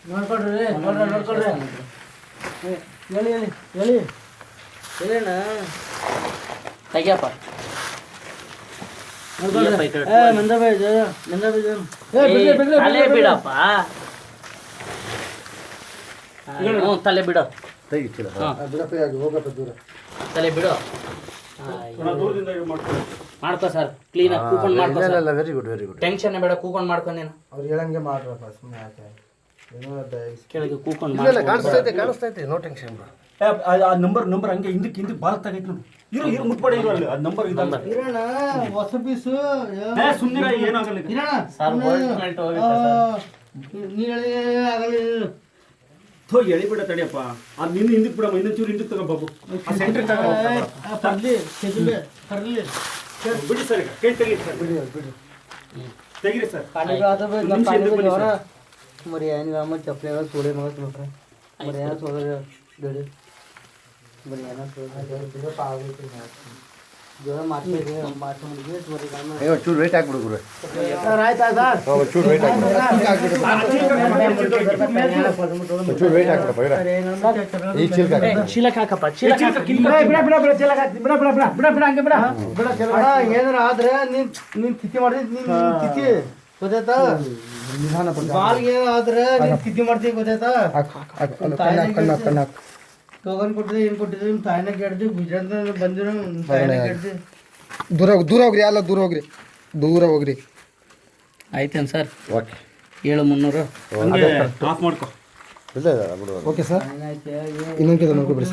ನೋಡ್ಕೊಡ್ರಿ ನೋಡ್ಕೊಡ್ರಿ ಹೇಳಿ ಹೇಳಿ ಹೇಳಿ ಹೇಳಣ್ಣ ತೆಗಿಯಪ್ಪ ತಲೆ ಬಿಡಪ್ಪ ತಲೆ ಬಿಡು ತಲೆ ಬಿಡು ಮಾಡ್ಕೋ ಸರ್ ಕ್ಲೀನ್ ಆಗಿ ಕೂಕೊಂಡು ಮಾಡ್ಕೋ ವೆರಿ ಗುಡ್ ಟೆನ್ಷನ್ ಬೇಡ ಕೂಕೊಂಡು ಮಾಡ್ಕೊ ನೀನು ಅವ್ರು ಹೇಳಂಗೆ ಮಾಡ್ರಪ್ಪ ಸುಮ್ಮನೆ ಯಾಕೆ ಕೆಳಗೆ ಕೂಕೊಂಡು ಕಾಣಿಸ್ತೈತೆ ನೋ ಟೆನ್ಷನ್ ಆ ನಂಬರ್ ಹಂಗೆ ಹಿಂದಕ್ಕೆ ಭಾಳ ತಗೈತೆ ನೋಡಿ ಇರು ಮುಟ್ಬೇಡ ಇರು ಅಲ್ಲಿ ಅದು ನಂಬರ್ ಇದಲ್ಲ ಇರೋಣ ಹೊಸ ಪೀಸು ಸುಮ್ಮನೆ ಏನಾಗಲ್ಲ ಇರೋಣ ಸರ್ ನೀ ಹೇಳಿ ಆಗಲ್ಲ ಎಳಿಬೇಡ ತಡಿಯಪ್ಪ ಅದು ನಿನ್ನ ಹಿಂದಕ್ಕೆ ಬಿಡಮ್ಮ ಇನ್ನೊಂದು ಚೂರು ಹಿಂದಕ್ಕೆ ತಗೋ ಬಾಬು ಆ ಸೆಂಟ್ರಿಗೆ ಬರ್ಲಿ ಬರ್ಲಿ ಬಿಡಿ ಸರ್ ಈಗ ಕೈ ತೆಗಿ ಸರ್ ತೆಗಿರಿ ಸರ್ మరి ఆయన అమ్మ చెప్పలేదా చూడే మగ చూడరా మరి ఏమైనా చూడరా గడి మరి ఏమైనా చూడరా ಜ್ವರ ಮಾತಾಡಿ ಮಾತಾಡಿ ಚೂರು ವೇಟ್ ಹಾಕ್ಬಿಡು ಗುರು ಆಯ್ತಾ ಸರ್ ಚೂರು ವೇಟ್ ಚೂರು ವೇಟ್ ಹಾಕ್ಬಿಡಪ್ಪ ಈ ಚೀಲಕ್ಕೆ ಹಾಕಪ್ಪ ಏನಾರ ಆದ್ರೆ ನೀನ್ ತಿಥಿ ಮಾಡಿದ್ ನೀನ್ ತಿಥಿ ಗೊತ್ತಾಯ್ತಾ ಬಾಲ್ಗೆ ಆದ್ರೆ ನೀನ್ ತಿಥಿ ಮಾಡ್ತೀವಿ ಗೊತ್ತಾಯ್ತಾ ಟೋಕನ್ ಕೊಟ್ಟಿದ್ದೆ ಏನ್ ಕೊಟ್ಟಿದ್ದೆ ನಿಮ್ ತಾಯಿನ ಕೇಳ್ದಿ ಗುಜರಾತ್ ಬಂದಿರೋ ತಾಯಿನ ಕೇಳ್ದಿ ದೂರ ಹೋಗ್ರಿ ಅಲ್ಲ ದೂರ ಹೋಗ್ರಿ ಆಯ್ತೇನು ಸರ್ ಓಕೆ 7300 ಆಫ್ ಮಾಡ್ಕೊ ಓಕೆ ಸರ್ ಇನ್ನೊಂದು ನೋಡ್ಕೊಬಿಡಿ